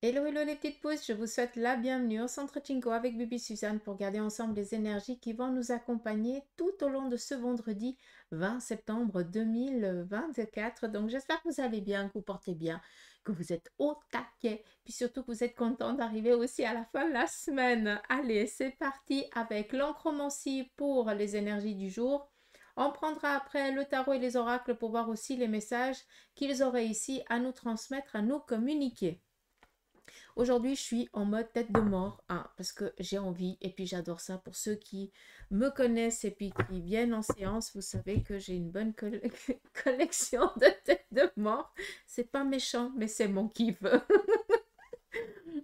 Hello, hello les petites pousses, je vous souhaite la bienvenue au Centre Chinko avec Bibi Suzanne pour garder ensemble les énergies qui vont nous accompagner tout au long de ce vendredi 20 septembre 2024. Donc j'espère que vous allez bien, que vous portez bien, que vous êtes au taquet, puis surtout que vous êtes content d'arriver aussi à la fin de la semaine. Allez, c'est parti avec l'encromancie pour les énergies du jour. On prendra après le tarot et les oracles pour voir aussi les messages qu'ils auraient ici à nous transmettre, à nous communiquer. Aujourd'hui, je suis en mode tête de mort, hein, parce que j'ai envie et puis j'adore ça. Pour ceux qui me connaissent et puis qui viennent en séance, vous savez que j'ai une bonne collection de têtes de mort. C'est pas méchant, mais c'est mon kiff.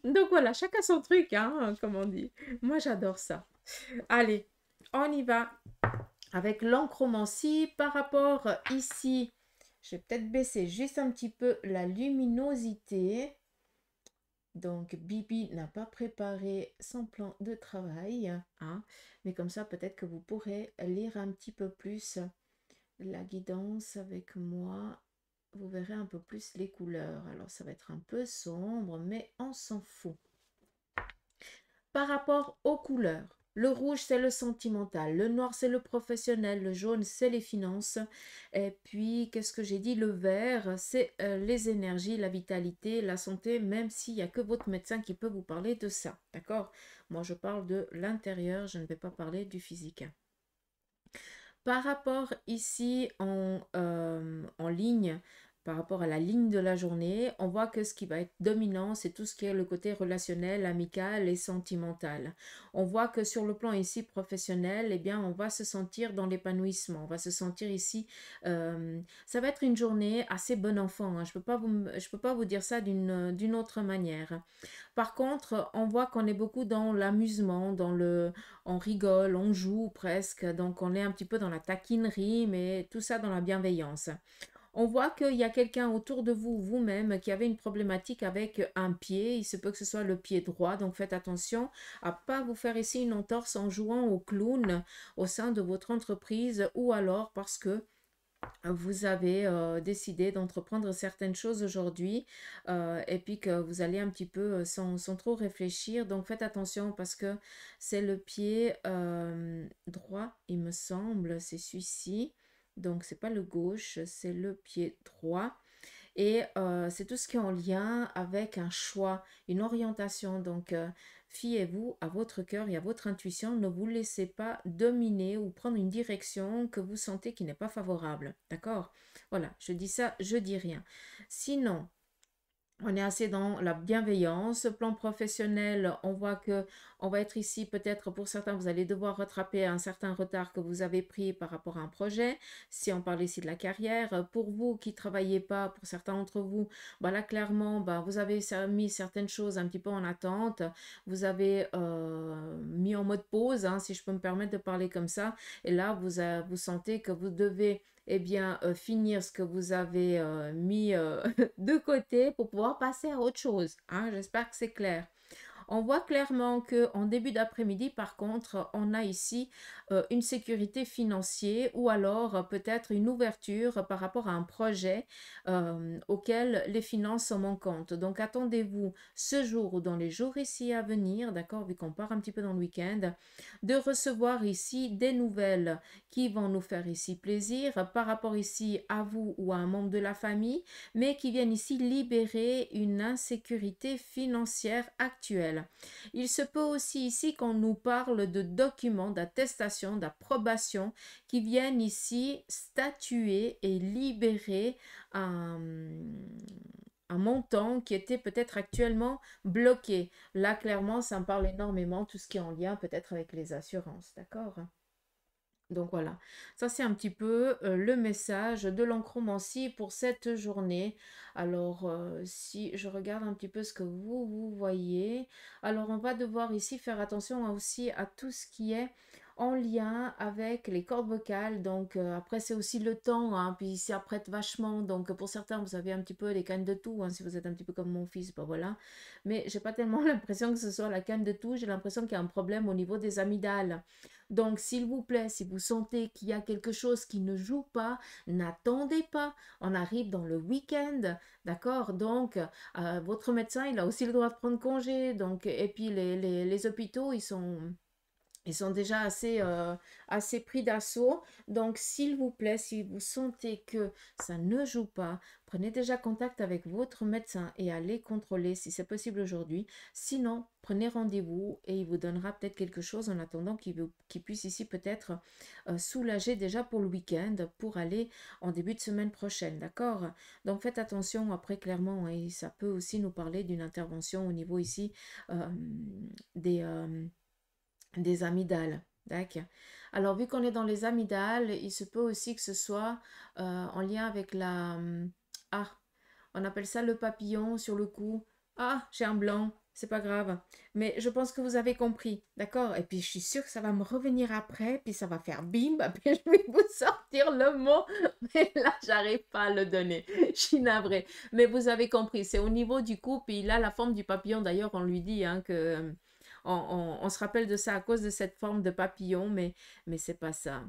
Donc voilà, chacun son truc, hein, comme on dit. Moi, j'adore ça. Allez, on y va avec l'encromancie par rapport ici. Je vais peut-être baisser juste un petit peu la luminosité. Donc, Bibi n'a pas préparé son plan de travail, hein, mais comme ça, peut-être que vous pourrez lire un petit peu plus la guidance avec moi. Vous verrez un peu plus les couleurs. Alors, ça va être un peu sombre, mais on s'en fout. Par rapport aux couleurs, le rouge, c'est le sentimental, le noir, c'est le professionnel, le jaune, c'est les finances. Et puis, qu'est-ce que j'ai dit? Le vert, c'est les énergies, la vitalité, la santé, même s'il n'y a que votre médecin qui peut vous parler de ça. D'accord? Moi, je parle de l'intérieur, je ne vais pas parler du physique. Par rapport ici en ligne, par rapport à la ligne de la journée, on voit que ce qui va être dominant, c'est tout ce qui est le côté relationnel, amical et sentimental. On voit que sur le plan ici professionnel, eh bien, on va se sentir dans l'épanouissement. On va se sentir ici, ça va être une journée assez bon enfant, hein. Je peux pas vous dire ça d'une autre manière. Par contre, on voit qu'on est beaucoup dans l'amusement, on rigole, on joue presque, donc on est un petit peu dans la taquinerie, mais tout ça dans la bienveillance. On voit qu'il y a quelqu'un autour de vous, vous-même, qui avait une problématique avec un pied. Il se peut que ce soit le pied droit, donc faites attention à pas vous faire ici une entorse en jouant au clown au sein de votre entreprise ou alors parce que vous avez décidé d'entreprendre certaines choses aujourd'hui et puis que vous allez un petit peu sans trop réfléchir. Donc faites attention parce que c'est le pied droit, il me semble, c'est celui-ci. Donc c'est pas le gauche, c'est le pied droit. Et c'est tout ce qui est en lien avec un choix, une orientation. Donc, fiez-vous à votre cœur et à votre intuition. Ne vous laissez pas dominer ou prendre une direction que vous sentez qui n'est pas favorable. D'accord? Voilà, je dis ça, je dis rien. Sinon, on est assez dans la bienveillance. Plan professionnel, on voit que on va être ici peut-être pour certains, vous allez devoir rattraper un certain retard que vous avez pris par rapport à un projet. Si on parle ici de la carrière, pour vous qui ne travaillez pas, pour certains d'entre vous, bah là clairement, bah, vous avez mis certaines choses un petit peu en attente. Vous avez mis en mode pause, hein, si je peux me permettre de parler comme ça. Et là, vous sentez que vous devez bien, finir ce que vous avez mis de côté pour pouvoir passer à autre chose, hein. J'espère que c'est clair. On voit clairement que en début d'après-midi, par contre, on a ici une sécurité financière ou alors peut-être une ouverture par rapport à un projet auquel les finances sont manquantes. Donc attendez-vous ce jour ou dans les jours ici à venir, d'accord, vu qu'on part un petit peu dans le week-end, de recevoir ici des nouvelles qui vont nous faire ici plaisir par rapport ici à vous ou à un membre de la famille, mais qui viennent ici libérer une insécurité financière actuelle. Il se peut aussi ici qu'on nous parle de documents, d'attestations, d'approbation qui viennent ici statuer et libérer un montant qui était peut-être actuellement bloqué. Là, clairement, ça me parle énormément, tout ce qui est en lien peut-être avec les assurances, d'accord? Donc voilà, ça c'est un petit peu le message de l'encromancie pour cette journée. Alors si je regarde un petit peu ce que vous voyez, alors on va devoir ici faire attention aussi à tout ce qui est en lien avec les cordes vocales. Donc après c'est aussi le temps, hein, puis ça apprête vachement. Donc pour certains vous avez un petit peu les cannes de tout, hein, si vous êtes un petit peu comme mon fils, ben voilà. Mais j'ai pas tellement l'impression que ce soit la canne de tout, j'ai l'impression qu'il y a un problème au niveau des amygdales. Donc, s'il vous plaît, si vous sentez qu'il y a quelque chose qui ne joue pas, n'attendez pas. On arrive dans le week-end, d'accord? Donc, votre médecin, il a aussi le droit de prendre congé. Donc, et puis, les hôpitaux, ils sont déjà assez pris d'assaut. Donc, s'il vous plaît, si vous sentez que ça ne joue pas, prenez déjà contact avec votre médecin et allez contrôler si c'est possible aujourd'hui. Sinon, prenez rendez-vous et il vous donnera peut-être quelque chose en attendant qu'il puisse ici peut-être soulager déjà pour le week-end pour aller en début de semaine prochaine. D'accord? Donc, faites attention. Après, clairement, et ça peut aussi nous parler d'une intervention au niveau ici des... des amygdales. D'accord. Alors, vu qu'on est dans les amygdales, il se peut aussi que ce soit en lien avec ah, on appelle ça le papillon sur le cou. Ah, j'ai un blanc, c'est pas grave. Mais je pense que vous avez compris, d'accord? Et puis, je suis sûre que ça va me revenir après, puis ça va faire bim, puis je vais vous sortir le mot. Mais là, j'arrive pas à le donner. Je suis navrée. Mais vous avez compris, c'est au niveau du cou, puis là, la forme du papillon, d'ailleurs, on lui dit hein, que on se rappelle de ça à cause de cette forme de papillon, mais c'est pas ça.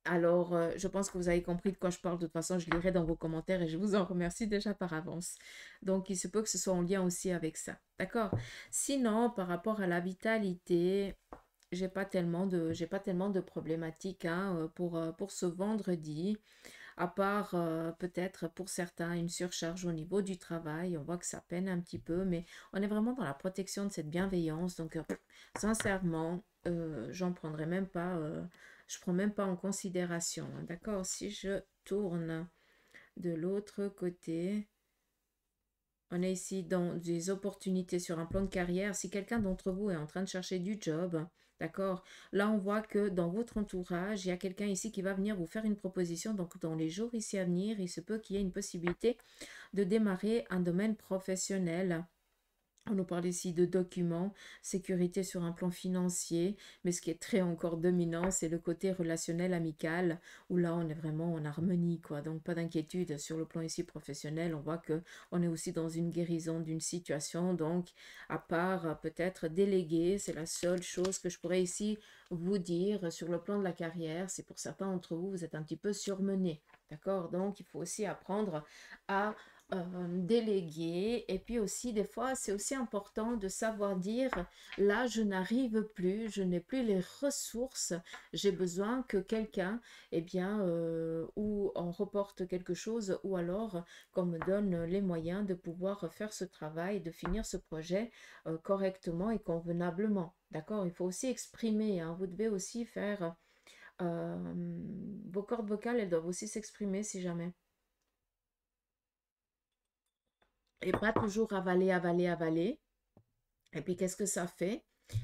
Alors, je pense que vous avez compris de quoi je parle. De toute façon, je lirai dans vos commentaires et je vous en remercie déjà par avance. Donc, il se peut que ce soit en lien aussi avec ça. D'accord? Sinon, par rapport à la vitalité, j'ai pas tellement de problématiques hein, pour ce vendredi à part peut-être pour certains une surcharge au niveau du travail. On voit que ça peine un petit peu, mais on est vraiment dans la protection de cette bienveillance. Donc, sincèrement, j'en prendrai même pas, je prends même pas en considération. Hein, d'accord? Si je tourne de l'autre côté, on est ici dans des opportunités sur un plan de carrière. Si quelqu'un d'entre vous est en train de chercher du job, d'accord, là on voit que dans votre entourage, il y a quelqu'un ici qui va venir vous faire une proposition. Donc dans les jours ici à venir, il se peut qu'il y ait une possibilité de démarrer un domaine professionnel. On nous parle ici de documents, sécurité sur un plan financier, mais ce qui est très encore dominant, c'est le côté relationnel amical, où là on est vraiment en harmonie, quoi. Donc pas d'inquiétude sur le plan ici professionnel, on voit que on est aussi dans une guérison d'une situation, donc à part peut-être déléguer, c'est la seule chose que je pourrais ici vous dire sur le plan de la carrière, c'est pour certains d'entre vous, vous êtes un petit peu surmenés, d'accord? Donc il faut aussi apprendre à déléguer et puis aussi des fois c'est aussi important de savoir dire là je n'arrive plus, je n'ai plus les ressources, j'ai besoin que quelqu'un eh bien ou on reporte quelque chose ou alors qu'on me donne les moyens de pouvoir faire ce travail, de finir ce projet correctement et convenablement, d'accord? Il faut aussi exprimer hein, vous devez aussi faire vos cordes vocales, elles doivent aussi s'exprimer si jamais. Et pas toujours avaler, avaler, avaler. Et puis, qu'est-ce que ça fait?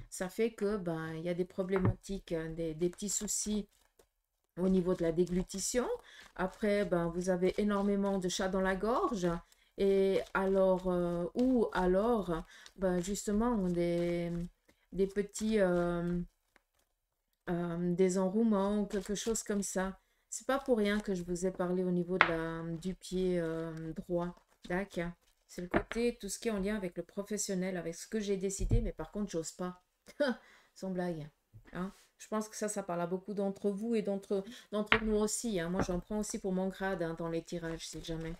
Ça fait que ben, il y a des problématiques, hein, des petits soucis au niveau de la déglutition. Après, ben, vous avez énormément de chats dans la gorge. Et alors, ou alors, ben, justement, des petits des enrouements ou quelque chose comme ça. C'est pas pour rien que je vous ai parlé au niveau de du pied droit. D'accord. C'est le côté, tout ce qui est en lien avec le professionnel, avec ce que j'ai décidé, mais par contre, j'ose pas. Sans blague. Hein. Je pense que ça parle à beaucoup d'entre vous et d'entre nous aussi. Hein. Moi, j'en prends aussi pour mon grade hein, dans les tirages, si jamais.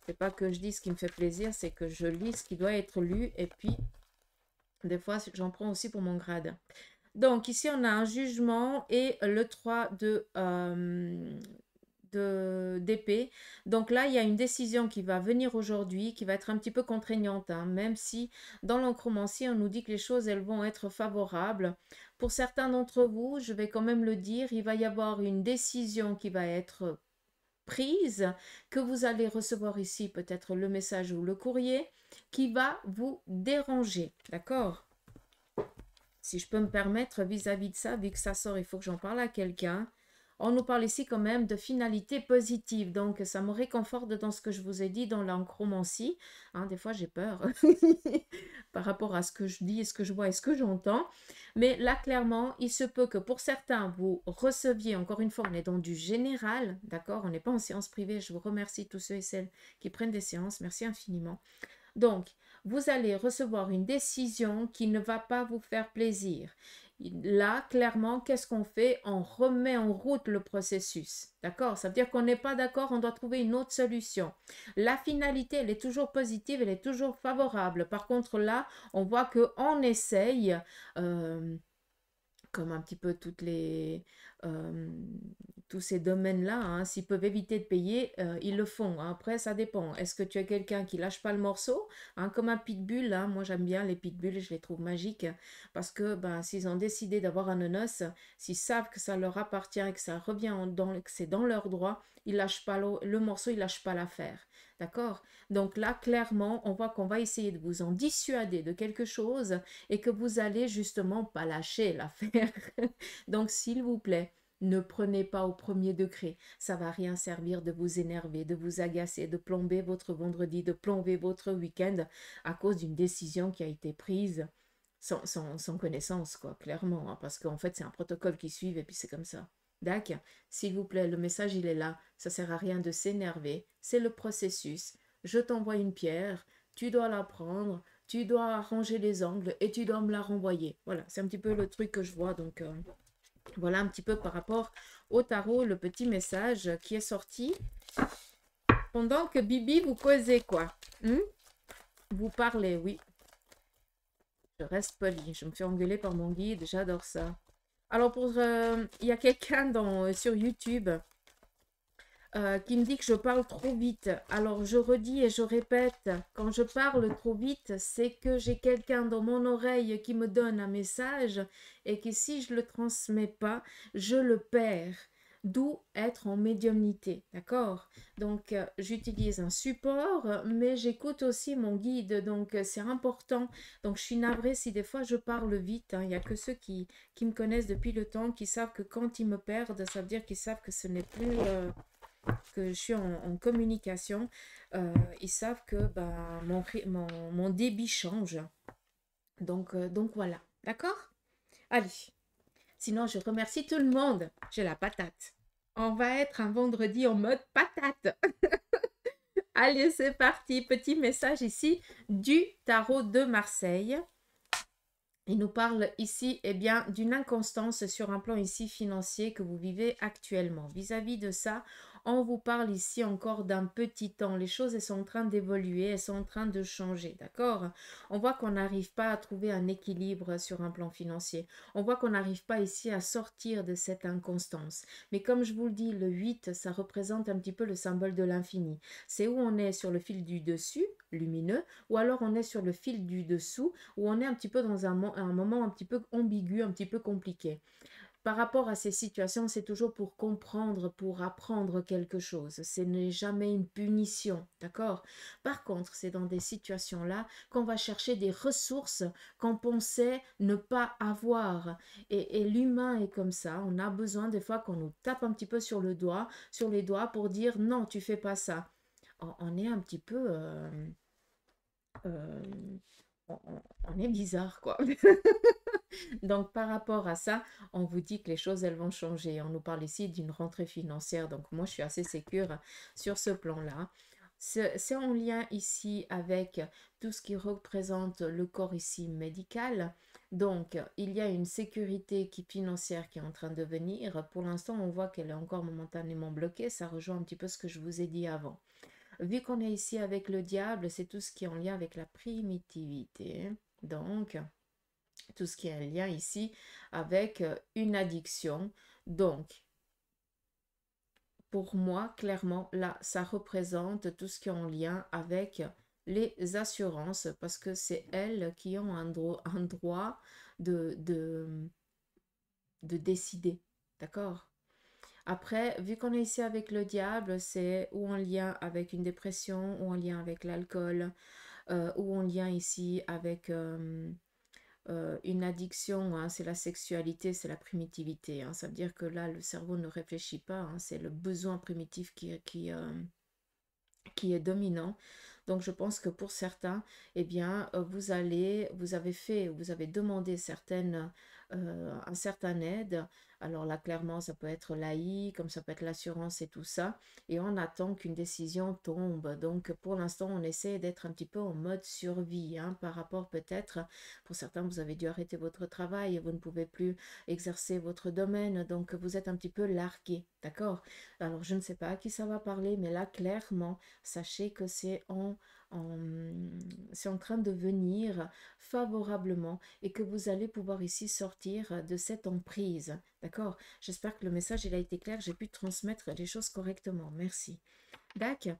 C'est pas que je dis ce qui me fait plaisir, c'est que je lis ce qui doit être lu et puis, des fois, j'en prends aussi pour mon grade. Donc, ici, on a un jugement et le 3 d'épée. Donc là, il y a une décision qui va venir aujourd'hui, qui va être un petit peu contraignante, hein, même si dans l'oncromancie, on nous dit que les choses, elles vont être favorables. Pour certains d'entre vous, je vais quand même le dire, il va y avoir une décision qui va être prise, que vous allez recevoir ici, peut-être le message ou le courrier, qui va vous déranger, d'accord? Si je peux me permettre vis-à-vis de ça, vu que ça sort, il faut que j'en parle à quelqu'un. On nous parle ici quand même de finalité positive, donc ça me réconforte dans ce que je vous ai dit dans l'encromancie. Hein, des fois, j'ai peur par rapport à ce que je dis, ce que je vois et ce que j'entends. Mais là, clairement, il se peut que pour certains, vous receviez, encore une fois, on est dans du général, d'accord? On n'est pas en séance privée. Je vous remercie tous ceux et celles qui prennent des séances. Merci infiniment. Donc, vous allez recevoir une décision qui ne va pas vous faire plaisir. Là, clairement, qu'est-ce qu'on fait? On remet en route le processus. D'accord? Ça veut dire qu'on n'est pas d'accord, on doit trouver une autre solution. La finalité, elle est toujours positive, elle est toujours favorable. Par contre, là, on voit qu'on essaye, euh, comme un petit peu euh, tous ces domaines-là, hein, s'ils peuvent éviter de payer, ils le font, hein. Après, ça dépend. Est-ce que tu es quelqu'un qui lâche pas le morceau, hein, comme un pitbull, hein. Moi, j'aime bien les pitbulls, je les trouve magiques parce que ben, s'ils ont décidé d'avoir un nonos, s'ils savent que ça leur appartient et que ça revient que c'est dans leur droit, ils lâchent pas le morceau, ils lâchent pas l'affaire. D'accord? Donc là, clairement, on voit qu'on va essayer de vous en dissuader de quelque chose et que vous allez justement pas lâcher l'affaire. Donc, s'il vous plaît, ne prenez pas au premier degré. Ça va rien servir de vous énerver, de vous agacer, de plomber votre vendredi, de plomber votre week-end à cause d'une décision qui a été prise sans connaissance, quoi, clairement, hein, parce qu'en fait, c'est un protocole qui suit et puis c'est comme ça. D'accord? S'il vous plaît, le message, il est là. Ça sert à rien de s'énerver. C'est le processus. Je t'envoie une pierre, tu dois la prendre, tu dois arranger les angles et tu dois me la renvoyer. Voilà, c'est un petit peu le truc que je vois. Donc, voilà un petit peu par rapport au tarot, le petit message qui est sorti pendant que Bibi vous causez quoi. Vous parlez, oui. Je reste polie. Je me fais engueuler par mon guide. J'adore ça. Alors, il y a quelqu'un sur YouTube qui me dit que je parle trop vite. Alors, je redis et je répète, quand je parle trop vite, c'est que j'ai quelqu'un dans mon oreille qui me donne un message et que si je ne le transmets pas, je le perds. D'où être en médiumnité, d'accord? Donc, j'utilise un support, mais j'écoute aussi mon guide, donc c'est important. Donc, je suis navrée si des fois je parle vite, hein. Il n'y a que ceux qui me connaissent depuis le temps, qui savent que quand ils me perdent, ça veut dire qu'ils savent que ce n'est plus... que je suis en communication, ils savent que bah, mon débit change. Donc voilà, d'accord? Allez, sinon je remercie tout le monde. J'ai la patate. On va être un vendredi en mode patate. Allez, c'est parti. Petit message ici du tarot de Marseille. Il nous parle ici eh bien, d'une inconstance sur un plan ici financier que vous vivez actuellement. Vis-à-vis de ça, on vous parle ici encore d'un petit temps. Les choses, elles sont en train d'évoluer, elles sont en train de changer, d'accord? On voit qu'on n'arrive pas à trouver un équilibre sur un plan financier. On voit qu'on n'arrive pas ici à sortir de cette inconstance. Mais comme je vous le dis, le 8, ça représente un petit peu le symbole de l'infini. C'est où on est sur le fil du dessus, lumineux, ou alors on est sur le fil du dessous, où on est un petit peu dans un moment un petit peu ambigu, un petit peu compliqué. Par rapport à ces situations, c'est toujours pour comprendre, pour apprendre quelque chose. Ce n'est jamais une punition, d'accord? Par contre, c'est dans des situations-là qu'on va chercher des ressources qu'on pensait ne pas avoir. Et l'humain est comme ça. On a besoin des fois qu'on nous tape un petit peu sur les doigts pour dire non, tu fais pas ça. On est un petit peu... euh, on est bizarre, quoi. Donc, par rapport à ça, on vous dit que les choses, elles vont changer. On nous parle ici d'une rentrée financière. Donc, moi, je suis assez sécure sur ce plan-là. C'est en lien ici avec tout ce qui représente le corps ici médical. Donc, il y a une sécurité financière qui est en train de venir. Pour l'instant, on voit qu'elle est encore momentanément bloquée. Ça rejoint un petit peu ce que je vous ai dit avant. Vu qu'on est ici avec le diable, c'est tout ce qui est en lien avec la primitivité. Donc, tout ce qui est en lien ici avec une addiction. Donc, pour moi, clairement, là, ça représente tout ce qui est en lien avec les assurances parce que c'est elles qui ont un droit de décider. D'accord? Après, vu qu'on est ici avec le diable, c'est ou en lien avec une dépression, ou en lien avec l'alcool, ou en lien ici avec une addiction, hein, c'est la sexualité, c'est la primitivité, hein. Ça veut dire que là, le cerveau ne réfléchit pas, hein, c'est le besoin primitif qui est dominant. Donc je pense que pour certains, eh bien, vous avez demandé certaines un certain aide. Alors là, clairement, ça peut être l'AI, comme ça peut être l'assurance et tout ça. Et on attend qu'une décision tombe. Donc, pour l'instant, on essaie d'être un petit peu en mode survie, hein, par rapport peut-être, pour certains, vous avez dû arrêter votre travail et vous ne pouvez plus exercer votre domaine. Donc, vous êtes un petit peu largué, d'accord? Alors, je ne sais pas à qui ça va parler, mais là, clairement, sachez que en, c'est en train de venir favorablement et que vous allez pouvoir ici sortir de cette emprise. D'accord? J'espère que le message il a été clair, j'ai pu transmettre les choses correctement. Merci. D'accord.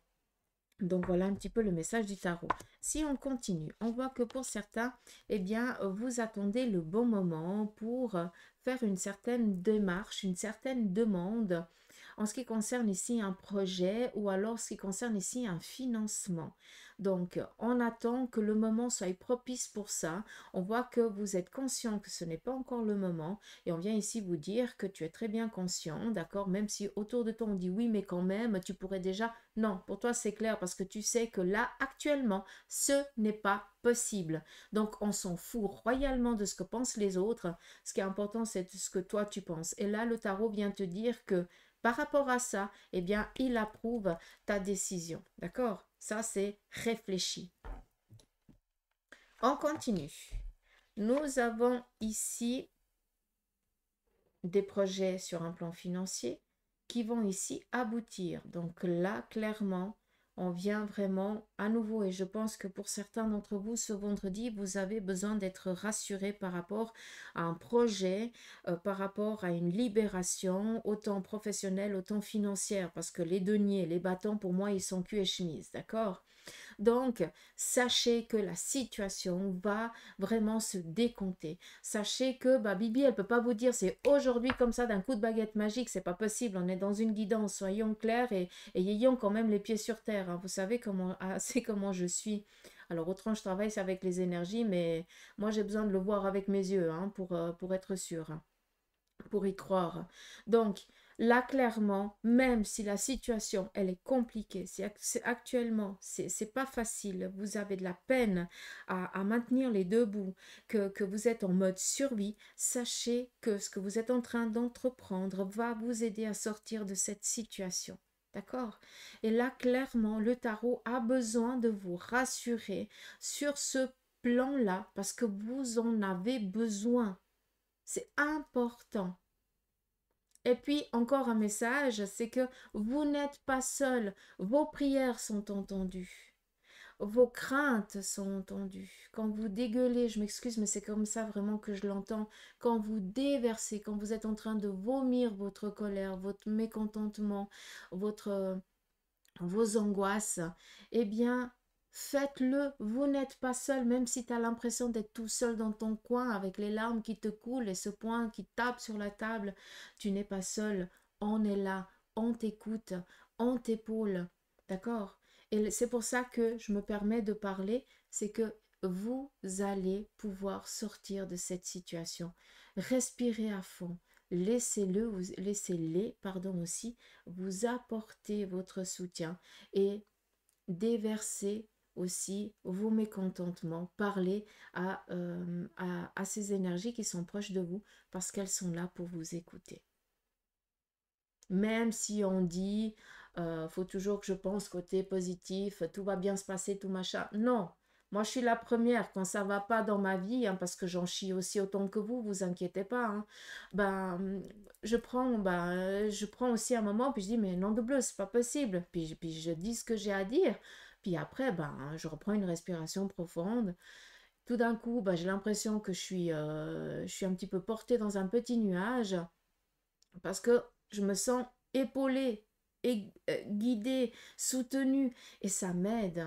Donc voilà un petit peu le message du tarot. Si on continue, on voit que pour certains, eh bien, vous attendez le bon moment pour faire une certaine démarche, une certaine demande en ce qui concerne ici un projet ou alors ce qui concerne ici un financement. Donc, on attend que le moment soit propice pour ça. On voit que vous êtes conscient que ce n'est pas encore le moment et on vient ici vous dire que tu es très bien conscient, d'accord? Même si autour de toi on dit oui, mais quand même, tu pourrais déjà... Non, pour toi c'est clair parce que tu sais que là, actuellement, ce n'est pas possible. Donc, on s'en fout royalement de ce que pensent les autres. Ce qui est important, c'est ce que toi tu penses. Et là, le tarot vient te dire que par rapport à ça, eh bien, il approuve ta décision. D'accord? Ça, c'est réfléchi. On continue. Nous avons ici des projets sur un plan financier qui vont ici aboutir. Donc là, clairement, on vient vraiment à nouveau et je pense que pour certains d'entre vous, ce vendredi, vous avez besoin d'être rassuré par rapport à un projet, par rapport à une libération, autant professionnelle, autant financière, parce que les deniers, les bâtons, pour moi, ils sont cul et chemise, d'accord? Donc, sachez que la situation va vraiment se décompter. Sachez que Bibi, elle ne peut pas vous dire c'est aujourd'hui comme ça d'un coup de baguette magique, c'est pas possible. On est dans une guidance, soyons clairs et ayons quand même les pieds sur terre, hein. Vous savez comment, c'est comment je suis. Alors, autrement, je travaille avec les énergies, mais moi, j'ai besoin de le voir avec mes yeux, hein, pour être sûr, hein, pour y croire. Donc, là, clairement, même si la situation, elle est compliquée, si actuellement, c'est pas facile, vous avez de la peine à maintenir les deux bouts, que vous êtes en mode survie, sachez que ce que vous êtes en train d'entreprendre va vous aider à sortir de cette situation. D'accord? Et là, clairement, le tarot a besoin de vous rassurer sur ce plan-là parce que vous en avez besoin. C'est important. Et puis, encore un message, c'est que vous n'êtes pas seul. Vos prières sont entendues. Vos craintes sont entendues. Quand vous dégueulez, je m'excuse, mais c'est comme ça vraiment que je l'entends. Quand vous déversez, quand vous êtes en train de vomir votre colère, votre mécontentement, vos angoisses, eh bien, faites-le. Vous n'êtes pas seul, même si tu as l'impression d'être tout seul dans ton coin avec les larmes qui te coulent et ce poing qui tape sur la table. Tu n'es pas seul. On est là. On t'écoute. On t'épaule. D'accord? Et c'est pour ça que je me permets de parler. C'est que vous allez pouvoir sortir de cette situation. Respirez à fond. Laissez-les, pardon, aussi vous apporter votre soutien et déverser aussi vos mécontentements, parler à ces énergies qui sont proches de vous parce qu'elles sont là pour vous écouter. Même si on dit, faut toujours que je pense côté positif, tout va bien se passer, tout machin. Non, moi je suis la première quand ça va pas dans ma vie, hein, parce que j'en chie aussi autant que vous inquiétez pas. Hein. Je prends aussi un moment, puis je dis, mais non de bleu, c'est pas possible. Puis je dis ce que j'ai à dire. Puis après, je reprends une respiration profonde. Tout d'un coup, j'ai l'impression que je suis un petit peu portée dans un petit nuage parce que je me sens épaulée, guidée, soutenue et ça m'aide.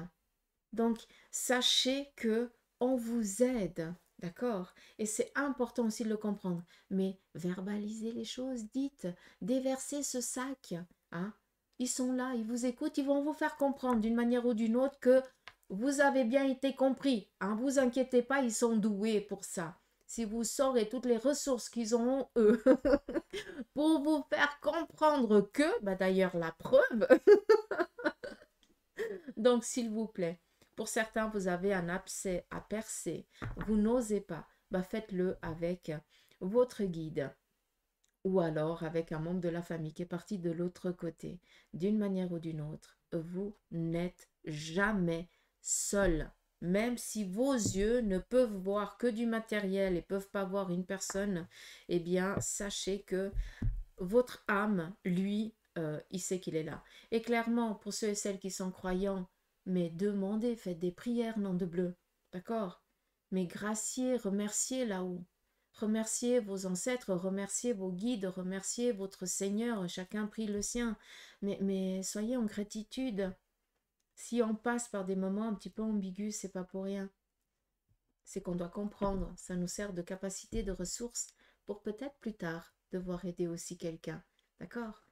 Donc, sachez que on vous aide, d'accord? Et c'est important aussi de le comprendre. Mais verbalisez les choses, dites, déversez ce sac, hein? Ils sont là, ils vous écoutent, ils vont vous faire comprendre d'une manière ou d'une autre que vous avez bien été compris, hein? Vous inquiétez pas, ils sont doués pour ça. Si vous saurez toutes les ressources qu'ils ont, eux, pour vous faire comprendre que, d'ailleurs la preuve, donc s'il vous plaît, pour certains vous avez un abcès à percer, vous n'osez pas, faites-le avec votre guide, ou alors avec un membre de la famille qui est parti de l'autre côté, d'une manière ou d'une autre, vous n'êtes jamais seul. Même si vos yeux ne peuvent voir que du matériel et peuvent pas voir une personne, eh bien, sachez que votre âme, lui, il sait qu'il est là. Et clairement, pour ceux et celles qui sont croyants, mais demandez, faites des prières, nom de bleu. D'accord? Mais graciez, remerciez là-haut. Remerciez vos ancêtres, remerciez vos guides, remerciez votre Seigneur, chacun prie le sien. Mais soyez en gratitude. Si on passe par des moments un petit peu ambigus, c'est pas pour rien. C'est qu'on doit comprendre. Ça nous sert de capacité, de ressources pour peut-être plus tard devoir aider aussi quelqu'un. D'accord?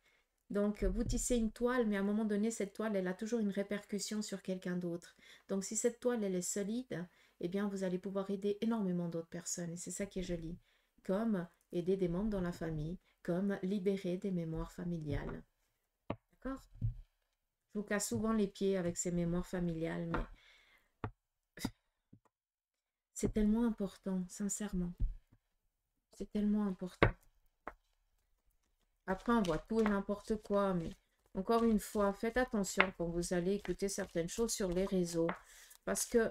Donc, vous tissez une toile, mais à un moment donné, cette toile, elle a toujours une répercussion sur quelqu'un d'autre. Donc, si cette toile, elle est solide, eh bien, vous allez pouvoir aider énormément d'autres personnes. Et c'est ça qui est joli. Comme aider des membres dans la famille, comme libérer des mémoires familiales. D'accord? Je vous casse souvent les pieds avec ces mémoires familiales, mais c'est tellement important, sincèrement. C'est tellement important. Après, on voit tout et n'importe quoi, mais encore une fois, faites attention quand vous allez écouter certaines choses sur les réseaux, parce que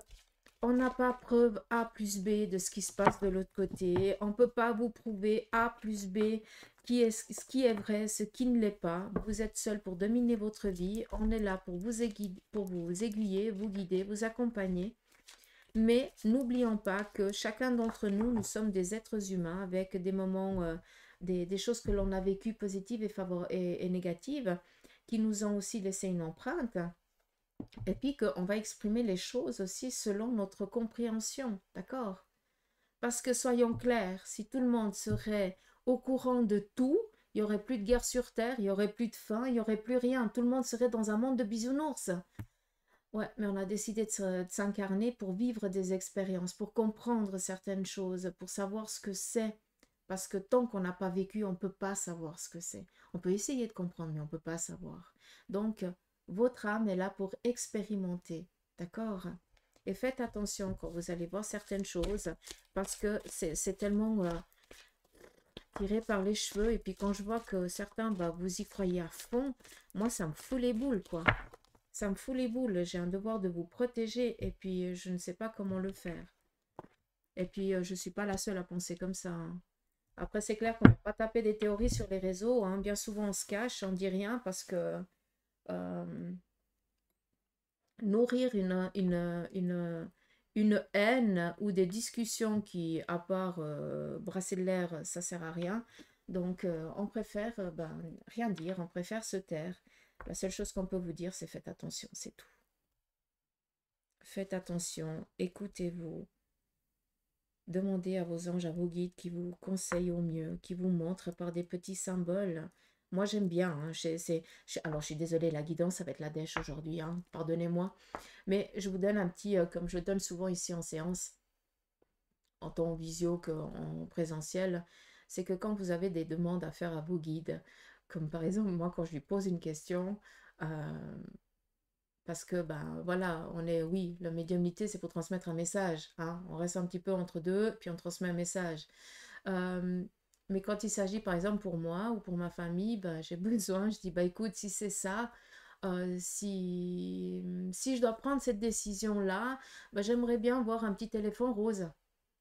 on n'a pas preuve A plus B de ce qui se passe de l'autre côté. On ne peut pas vous prouver A plus B ce qui est vrai, ce qui ne l'est pas. Vous êtes seul pour dominer votre vie. On est là pour vous aiguiller, vous guider, vous accompagner. Mais n'oublions pas que chacun d'entre nous, nous sommes des êtres humains avec des moments, des choses que l'on a vécues positives et négatives, qui nous ont aussi laissé une empreinte. Et puis qu'on va exprimer les choses aussi selon notre compréhension, d'accord? Parce que soyons clairs, si tout le monde serait au courant de tout, il n'y aurait plus de guerre sur Terre, il n'y aurait plus de faim, il n'y aurait plus rien. Tout le monde serait dans un monde de bisounours. Ouais, mais on a décidé de s'incarner pour vivre des expériences, pour comprendre certaines choses, pour savoir ce que c'est. Parce que tant qu'on n'a pas vécu, on ne peut pas savoir ce que c'est. On peut essayer de comprendre, mais on ne peut pas savoir. Donc, votre âme est là pour expérimenter. D'accord? Et faites attention quand vous allez voir certaines choses, parce que c'est tellement tiré par les cheveux. Et puis quand je vois que certains, bah, vous y croyez à fond, moi, ça me fout les boules, quoi. Ça me fout les boules. J'ai un devoir de vous protéger et puis je ne sais pas comment le faire. Et puis je ne suis pas la seule à penser comme ça, hein. Après, c'est clair qu'on ne va pas taper des théories sur les réseaux, hein. Bien souvent, on se cache, on ne dit rien parce que euh, nourrir une haine ou des discussions qui, à part brasser de l'air, ça ne sert à rien. Donc, on préfère ben, rien dire, on préfère se taire. La seule chose qu'on peut vous dire, c'est faites attention, c'est tout. Faites attention, écoutez-vous, demandez à vos anges, à vos guides qui vous conseillent au mieux, qui vous montrent par des petits symboles. Moi, j'aime bien, hein. Alors, je suis désolée, la guidance, ça va être la dèche aujourd'hui, hein. Pardonnez-moi. Mais je vous donne un petit, comme je donne souvent ici en séance, en tant visio qu'en présentiel, c'est que quand vous avez des demandes à faire à vos guides, comme par exemple, moi, quand je lui pose une question, parce que, ben voilà, oui, la médiumnité, c'est pour transmettre un message, hein. On reste un petit peu entre deux, puis on transmet un message. Euh, mais quand il s'agit, par exemple, pour moi ou pour ma famille, ben, j'ai besoin, je dis, bah écoute, si c'est ça, si je dois prendre cette décision-là, ben, j'aimerais bien voir un petit éléphant rose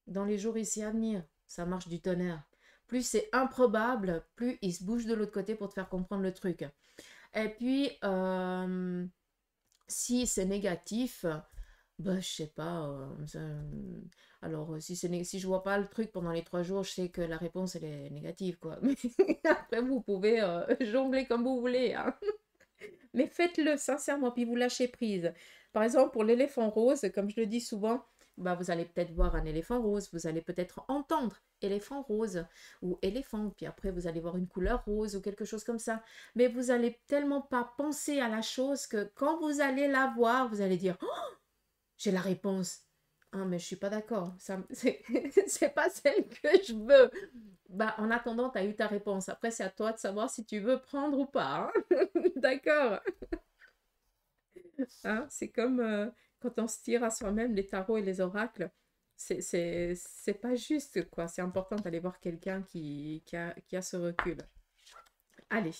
dans les jours ici à venir. Ça marche du tonnerre. Plus c'est improbable, plus il se bouge de l'autre côté pour te faire comprendre le truc. Et puis, si c'est négatif, bah, je sais pas. Alors, si je vois pas le truc pendant les 3 jours, je sais que la réponse, elle est négative, quoi. Mais après, vous pouvez jongler comme vous voulez, hein. Mais faites-le sincèrement, puis vous lâchez prise. Par exemple, pour l'éléphant rose, comme je le dis souvent, bah, vous allez peut-être voir un éléphant rose, vous allez peut-être entendre éléphant rose ou éléphant, puis après vous allez voir une couleur rose ou quelque chose comme ça. Mais vous allez tellement pas penser à la chose que quand vous allez la voir, vous allez dire, oh, j'ai la réponse. Ah, mais je suis pas d'accord. C'est pas celle que je veux. Bah, en attendant, tu as eu ta réponse. Après, c'est à toi de savoir si tu veux prendre ou pas, hein. D'accord. Hein, c'est comme quand on se tire à soi-même les tarots et les oracles. C'est pas juste, quoi. C'est important d'aller voir quelqu'un qui a ce recul. Allez,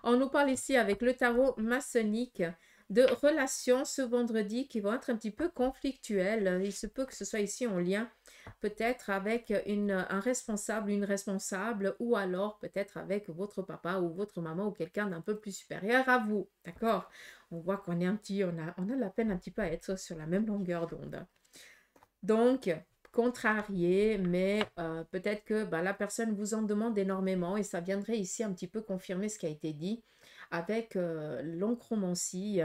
on nous parle ici avec le tarot maçonnique de relations ce vendredi qui vont être un petit peu conflictuelles. Il se peut que ce soit ici en lien peut-être avec un responsable, une responsable, ou alors peut-être avec votre papa ou votre maman ou quelqu'un d'un peu plus supérieur à vous. D'accord? On voit qu'on est on a de la peine un petit peu à être sur la même longueur d'onde. Donc, contrarié, mais peut-être que bah, la personne vous en demande énormément et ça viendrait ici un petit peu confirmer ce qui a été dit avec l'oncromancie.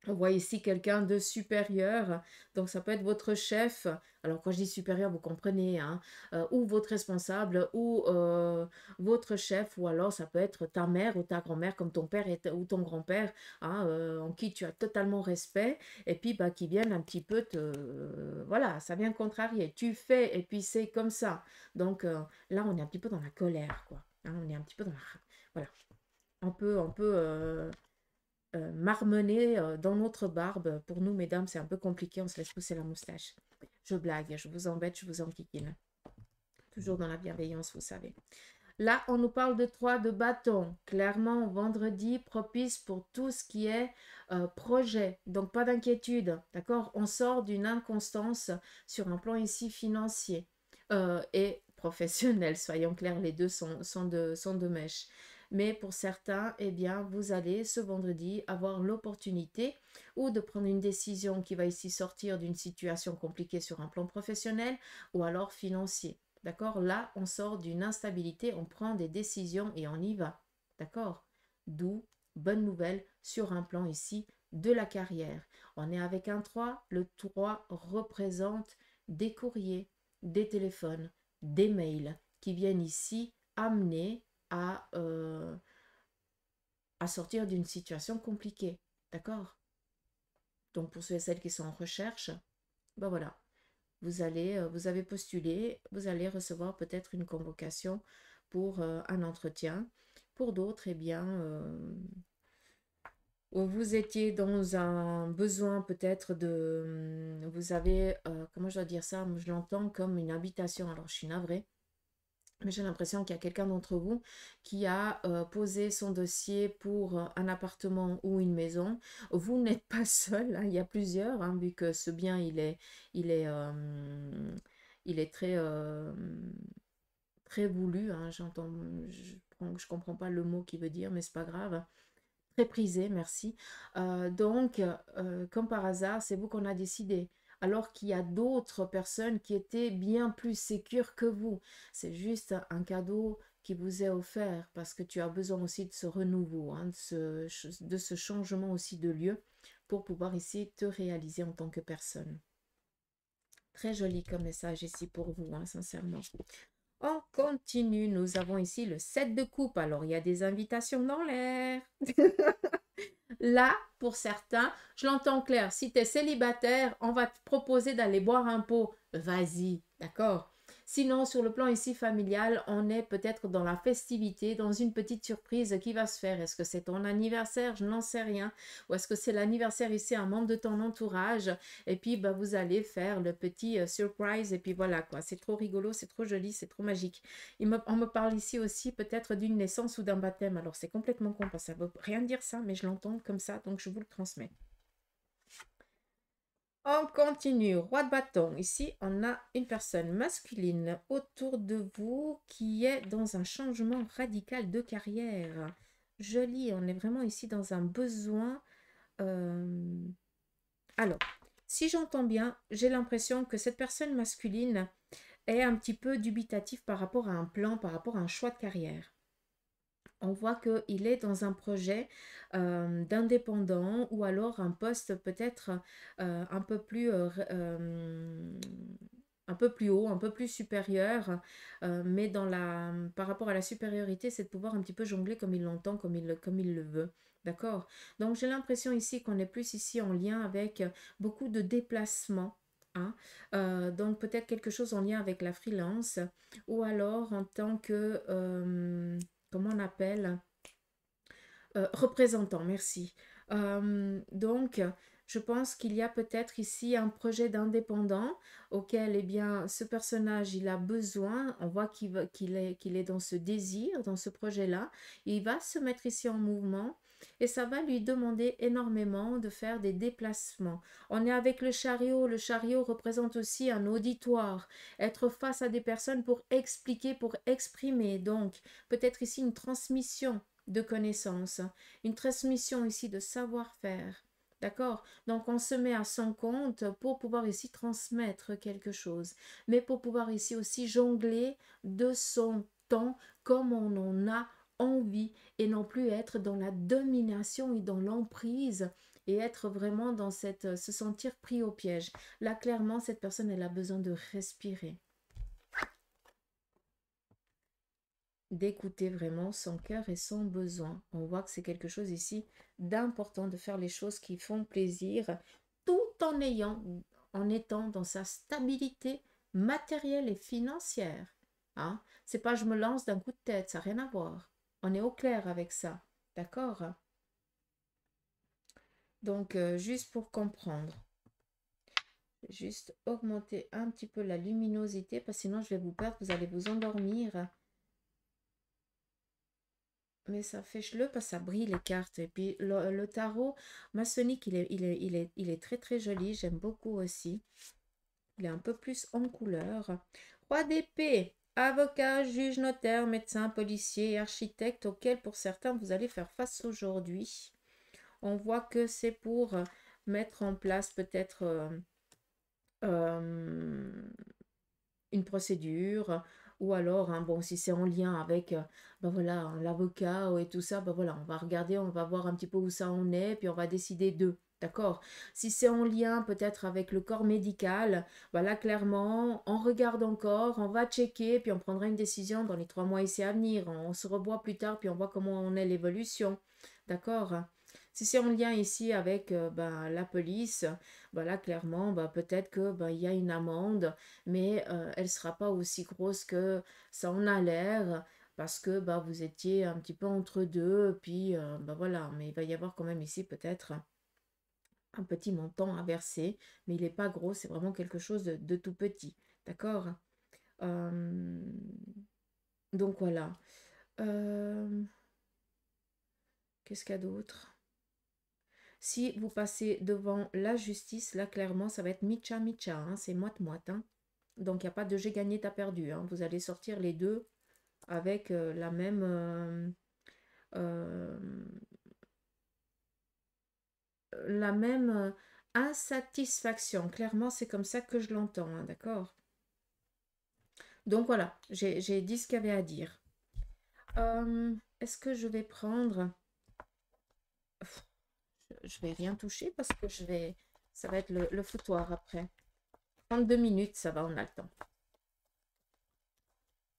On voit ici quelqu'un de supérieur, donc ça peut être votre chef. Alors quand je dis supérieur, vous comprenez, hein, ou votre responsable, ou votre chef, ou alors ça peut être ta mère ou ta grand-mère, comme ton père ou ton grand-père, hein, en qui tu as totalement respect, et puis bah, qui viennent un petit peu voilà, ça vient contrarier. Tu fais, et puis c'est comme ça. Donc là, on est un petit peu dans la colère, quoi. Hein, on est un petit peu dans la... Voilà. On peut marmonner dans notre barbe. Pour nous, mesdames, c'est un peu compliqué, on se laisse pousser la moustache. Je blague, je vous embête, je vous enquiquine. Toujours dans la bienveillance, vous savez. Là, on nous parle de 3 de bâton. Clairement, vendredi, propice pour tout ce qui est projet. Donc, pas d'inquiétude. D'accord? On sort d'une inconstance sur un plan ici financier et professionnel. Soyons clairs, les deux sont de mèche. Mais pour certains, eh bien, vous allez ce vendredi avoir l'opportunité ou de prendre une décision qui va ici sortir d'une situation compliquée sur un plan professionnel ou alors financier. D'accord? Là, on sort d'une instabilité, on prend des décisions et on y va. D'accord? D'où, bonne nouvelle sur un plan ici de la carrière. On est avec un 3. Le 3 représente des courriers, des téléphones, des mails qui viennent ici amener à sortir d'une situation compliquée. D'accord? Donc pour ceux et celles qui sont en recherche, ben voilà, vous avez postulé, vous allez recevoir peut-être une convocation pour un entretien. Pour d'autres, eh bien, vous étiez dans un besoin peut-être vous avez, comment je dois dire ça, je l'entends comme une habitation. Alors, je suis navrée. Mais j'ai l'impression qu'il y a quelqu'un d'entre vous qui a posé son dossier pour un appartement ou une maison. Vous n'êtes pas seul, hein, il y a plusieurs, hein, vu que ce bien, il est, il est très voulu. Hein, je comprends pas le mot qui veut dire, mais c'est pas grave. Très prisé, merci. Donc, comme par hasard, c'est vous qu'on a décidé. Alors qu'il y a d'autres personnes qui étaient bien plus sécures que vous. C'est juste un cadeau qui vous est offert parce que tu as besoin aussi de ce renouveau, hein, de ce changement aussi de lieu pour pouvoir ici te réaliser en tant que personne. Très joli comme message ici pour vous, hein, sincèrement. On continue. Nous avons ici le 7 de coupe. Alors, il y a des invitations dans l'air. Là, pour certains, je l'entends clair, si tu es célibataire, on va te proposer d'aller boire un pot. Vas-y, d'accord? Sinon, sur le plan ici familial, on est peut-être dans la festivité, dans une petite surprise qui va se faire. Est-ce que c'est ton anniversaire? Je n'en sais rien. Ou est-ce que c'est l'anniversaire ici, un membre de ton entourage? Et puis, bah, vous allez faire le petit surprise. Et puis voilà, quoi. C'est trop rigolo, c'est trop joli, c'est trop magique. On me parle ici aussi peut-être d'une naissance ou d'un baptême. Alors c'est complètement con parce que ça ne veut rien dire ça, mais je l'entends comme ça, donc je vous le transmets. On continue. Roi de bâton. Ici, on a une personne masculine autour de vous qui est dans un changement radical de carrière. Joli, on est vraiment ici dans un besoin. Alors, si j'entends bien, j'ai l'impression que cette personne masculine est un petit peu dubitatif par rapport à un plan, par rapport à un choix de carrière. On voit qu'il est dans un projet d'indépendant ou alors un poste peut-être un peu plus un peu plus haut, un peu plus supérieur, mais par rapport à la supériorité, c'est de pouvoir un petit peu jongler comme il l'entend, comme il le veut. D'accord? Donc j'ai l'impression ici qu'on est plus ici en lien avec beaucoup de déplacements. Hein. Donc peut-être quelque chose en lien avec la freelance ou alors en tant que comment on appelle représentant, merci. Donc, je pense qu'il y a peut-être ici un projet d'indépendant auquel, eh bien, ce personnage, il a besoin. On voit qu'il est dans ce désir, dans ce projet-là. Il va se mettre ici en mouvement et ça va lui demander énormément de faire des déplacements. On est avec le chariot. Le chariot représente aussi un auditoire, être face à des personnes pour expliquer, pour exprimer. Donc, peut-être ici une transmission de connaissances, une transmission ici de savoir-faire. D'accord? Donc, on se met à son compte pour pouvoir ici transmettre quelque chose, mais pour pouvoir ici aussi jongler de son temps comme on en a envie et non plus être dans la domination et dans l'emprise et être vraiment dans se sentir pris au piège. Là, clairement, cette personne, elle a besoin de respirer, d'écouter vraiment son cœur et son besoin. On voit que c'est quelque chose ici d'important de faire les choses qui font plaisir tout en étant dans sa stabilité matérielle et financière. Hein? C'est pas je me lance d'un coup de tête, ça n'a rien à voir. On est au clair avec ça. D'accord? Donc, juste pour comprendre, juste augmenter un petit peu la luminosité parce que sinon je vais vous perdre, vous allez vous endormir. Mais ça fait cheleux parce que ça brille les cartes. Et puis le tarot maçonnique, il est très très joli. J'aime beaucoup aussi. Il est un peu plus en couleur. Roi d'épée, avocat, juge, notaire, médecin, policier et architecte auquel pour certains vous allez faire face aujourd'hui. On voit que c'est pour mettre en place peut-être une procédure ou alors, hein, bon, si c'est en lien avec ben voilà, l'avocat et tout ça, ben voilà, on va regarder, on va voir un petit peu où ça en est, puis on va décider d'eux. D'accord? Si c'est en lien peut-être avec le corps médical, voilà, clairement, on regarde encore, on va checker, puis on prendra une décision dans les 3 mois ici à venir. On se revoit plus tard, puis on voit comment on est l'évolution. D'accord? Si c'est en lien ici avec ben, la police, ben là, clairement, ben, peut-être que ben, il y a une amende, mais elle ne sera pas aussi grosse que ça en a l'air, parce que bah, vous étiez un petit peu entre deux, puis bah, voilà, mais il va y avoir quand même ici peut-être un petit montant à verser, mais il n'est pas gros, c'est vraiment quelque chose de tout petit, d'accord? Euh, donc voilà. Qu'est-ce qu'il y a d'autre? Si vous passez devant la justice, là clairement ça va être micha micha, hein, c'est moite-moite, hein. Donc il n'y a pas de j'ai gagné, t'as perdu, hein. Vous allez sortir les deux avec euh, la même insatisfaction. Clairement, c'est comme ça que je l'entends, hein, d'accord? Donc voilà, j'ai dit ce qu'il y avait à dire. Est-ce que je vais prendre... Je vais rien toucher parce que ça va être le foutoir après. 32 minutes, ça va, on a le temps.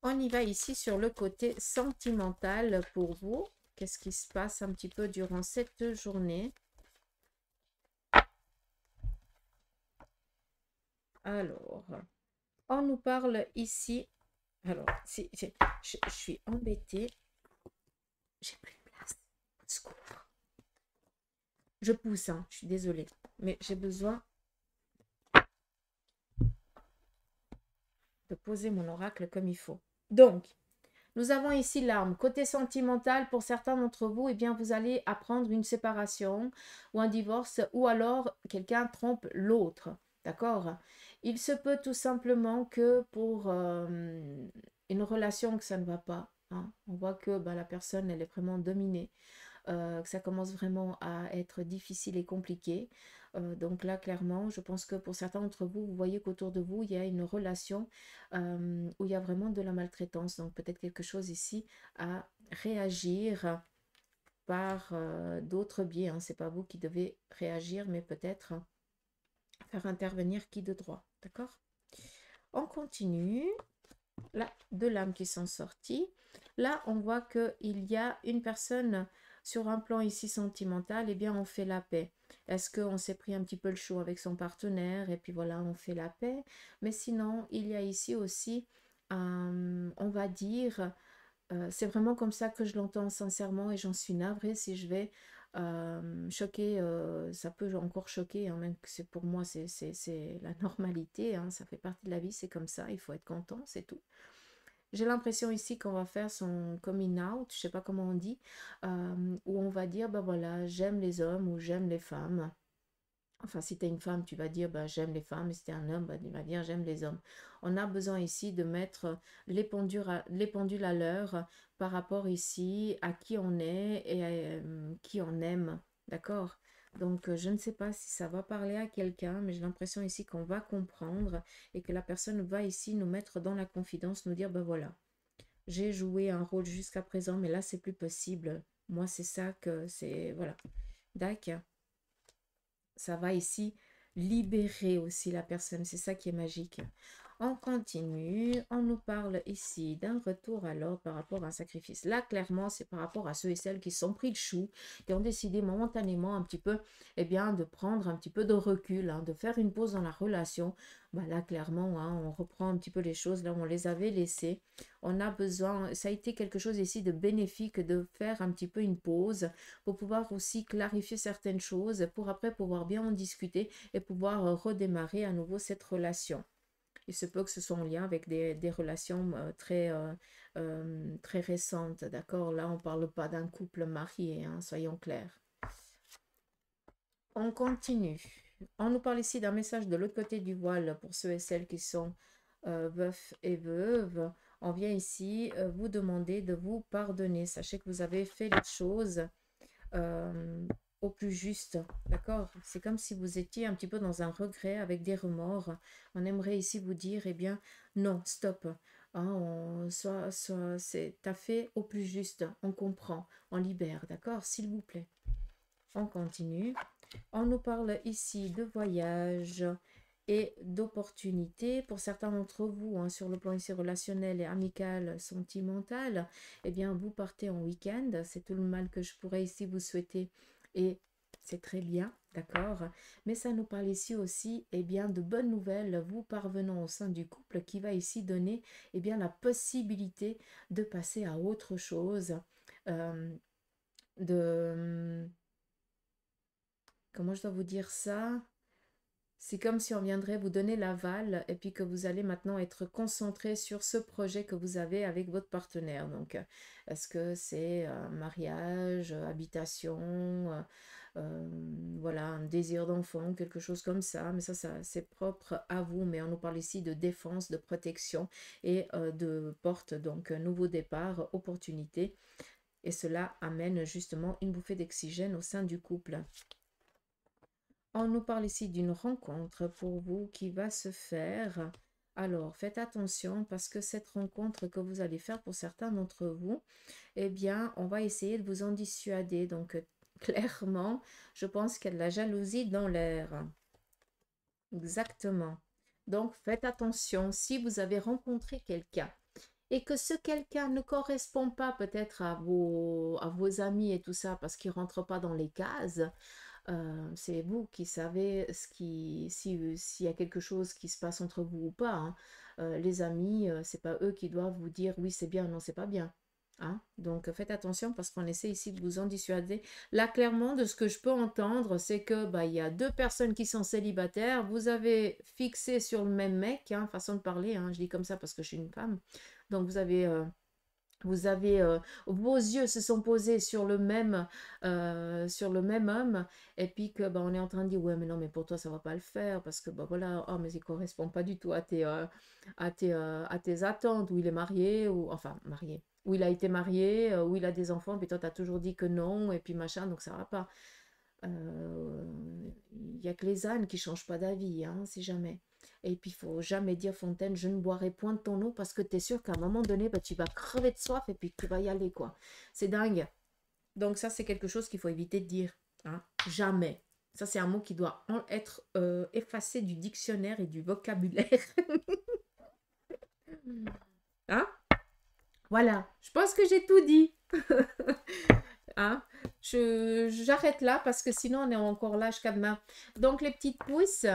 On y va ici sur le côté sentimental pour vous. Qu'est-ce qui se passe un petit peu durant cette journée? Alors, on nous parle ici. Alors, si, je suis embêtée. J'ai plus de place. Au secours. Je pousse, hein, je suis désolée. Mais j'ai besoin de poser mon oracle comme il faut. Donc, nous avons ici l'arme. Côté sentimental, pour certains d'entre vous, eh bien, vous allez apprendre une séparation ou un divorce ou alors quelqu'un trompe l'autre. D'accord? Il se peut tout simplement que pour une relation que ça ne va pas, hein, on voit que bah, la personne, elle est vraiment dominée. Que ça commence vraiment à être difficile et compliqué. Donc là, clairement, je pense que pour certains d'entre vous, vous voyez qu'autour de vous, il y a une relation où il y a vraiment de la maltraitance. Donc peut-être quelque chose ici à réagir par d'autres biais. Hein. Ce n'est pas vous qui devez réagir, mais peut-être faire intervenir qui de droit. D'accord? On continue. Là, deux lames qui sont sorties. Là, on voit qu'il y a une personne sur un plan ici sentimental, eh bien, on fait la paix. Est-ce qu'on s'est pris un petit peu le chaud avec son partenaire et puis voilà, on fait la paix. Mais sinon, il y a ici aussi, on va dire, c'est vraiment comme ça que je l'entends sincèrement et j'en suis navrée si je vais Choquer, ça peut encore choquer, hein, même que c'est pour moi, c'est la normalité, hein, ça fait partie de la vie, c'est comme ça, il faut être content, c'est tout. J'ai l'impression ici qu'on va faire son coming out, je sais pas comment on dit, où on va dire, ben voilà, j'aime les hommes ou j'aime les femmes. Enfin, si tu es une femme, tu vas dire, bah, j'aime les femmes, et si tu es un homme, bah, tu vas dire, j'aime les hommes. On a besoin ici de mettre les pendules à l'heure par rapport ici à qui on est et à, qui on aime. D'accord? Donc, je ne sais pas si ça va parler à quelqu'un, mais j'ai l'impression ici qu'on va comprendre et que la personne va ici nous mettre dans la confidence, nous dire, ben voilà, j'ai joué un rôle jusqu'à présent, mais là, c'est plus possible. Moi, c'est ça que c'est... Voilà. D'accord, ça va ici libérer aussi la personne. C'est ça qui est magique. On continue. On nous parle ici d'un retour à l'ordre par rapport à un sacrifice. Là, clairement, c'est par rapport à ceux et celles qui se sont pris le chou, qui ont décidé momentanément un petit peu, eh bien, de prendre un petit peu de recul, hein, de faire une pause dans la relation. Bah là, clairement, hein, on reprend un petit peu les choses. Là, on les avait laissées. On a besoin, ça a été quelque chose ici de bénéfique de faire un petit peu une pause pour pouvoir aussi clarifier certaines choses, pour après pouvoir bien en discuter et pouvoir redémarrer à nouveau cette relation. Il se peut que ce soit en lien avec des relations très récentes, d'accord? Là, on ne parle pas d'un couple marié, hein, soyons clairs. On continue. On nous parle ici d'un message de l'autre côté du voile pour ceux et celles qui sont veufs et veuves. On vient ici vous demander de vous pardonner. Sachez que vous avez fait les choses au plus juste, d'accord? C'est comme si vous étiez un petit peu dans un regret avec des remords. On aimerait ici vous dire, eh bien, non, stop. Hein, t'as fait au plus juste, on comprend, on libère, d'accord? S'il vous plaît. On continue. On nous parle ici de voyage et d'opportunités. Pour certains d'entre vous, hein, sur le plan ici relationnel et amical, sentimental, eh bien, vous partez en week-end. C'est tout le mal que je pourrais ici vous souhaiter. Et c'est très bien, d'accord? Mais ça nous parle ici aussi, eh bien, de bonnes nouvelles vous parvenant au sein du couple qui va ici donner, eh bien, la possibilité de passer à autre chose, de comment je dois vous dire ça? C'est comme si on viendrait vous donner l'aval et puis que vous allez maintenant être concentré sur ce projet que vous avez avec votre partenaire. Donc, est-ce que c'est mariage, habitation, voilà, un désir d'enfant, quelque chose comme ça. Mais ça c'est propre à vous. Mais on nous parle ici de défense, de protection et de porte, donc nouveau départ, opportunité. Et cela amène justement une bouffée d'oxygène au sein du couple. On nous parle ici d'une rencontre pour vous qui va se faire. Alors, faites attention parce que cette rencontre que vous allez faire pour certains d'entre vous, eh bien, on va essayer de vous en dissuader. Donc, clairement, je pense qu'il y a de la jalousie dans l'air. Exactement. Donc, faites attention si vous avez rencontré quelqu'un et que ce quelqu'un ne correspond pas peut-être à vos amis et tout ça parce qu'il ne rentre pas dans les cases, c'est vous qui savez s'il y a quelque chose qui se passe entre vous ou pas, hein. Les amis, c'est pas eux qui doivent vous dire oui c'est bien, non c'est pas bien. Hein. Donc faites attention parce qu'on essaie ici de vous en dissuader. Là clairement de ce que je peux entendre c'est que bah, il y a deux personnes qui sont célibataires. Vous avez fixé sur le même mec, hein, façon de parler, hein, je dis comme ça parce que je suis une femme. Donc vous avez vos yeux se sont posés sur le même homme et puis que bah, on est en train de dire ouais mais non mais pour toi ça va pas le faire parce que bah voilà oh mais il correspond pas du tout à tes attentes où il est marié ou enfin marié où il a été marié où il a des enfants puis toi tu as toujours dit que non et puis machin donc ça va pas. Il n'y a que les ânes qui changent pas d'avis, hein, si jamais. Et puis, il faut jamais dire, Fontaine, je ne boirai point de ton eau parce que tu es sûr qu'à un moment donné, bah, tu vas crever de soif et puis tu vas y aller, quoi. C'est dingue. Donc, ça, c'est quelque chose qu'il faut éviter de dire. Hein. Jamais. Ça, c'est un mot qui doit être effacé du dictionnaire et du vocabulaire. Hein? Voilà. Je pense que j'ai tout dit. Hein? J'arrête là parce que sinon on est encore là jusqu'à demain. Donc les petites pousses,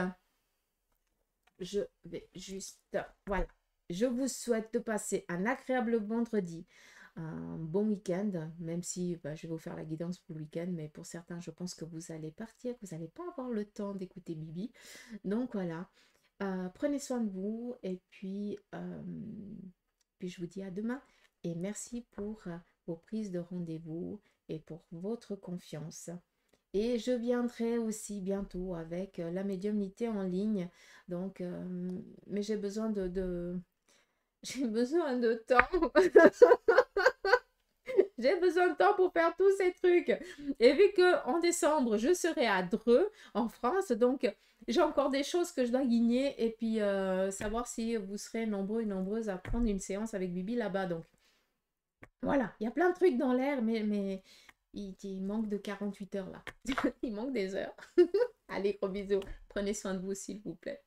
je vais juste, voilà. Je vous souhaite de passer un agréable vendredi, un bon week-end, même si bah, je vais vous faire la guidance pour le week-end, mais pour certains, je pense que vous allez partir, que vous n'allez pas avoir le temps d'écouter Bibi. Donc voilà, prenez soin de vous et puis je vous dis à demain et merci pour vos prises de rendez-vous et pour votre confiance. Et je viendrai aussi bientôt avec la médiumnité en ligne. Donc, mais j'ai besoin j'ai besoin de temps. J'ai besoin de temps pour faire tous ces trucs. Et vu que en décembre, je serai à Dreux, en France, donc j'ai encore des choses que je dois guigner et puis savoir si vous serez nombreux et nombreuses à prendre une séance avec Bibi là-bas. Donc voilà, il y a plein de trucs dans l'air, mais il manque de 48 heures là. Il manque des heures. Allez, gros bisous. Prenez soin de vous, s'il vous plaît.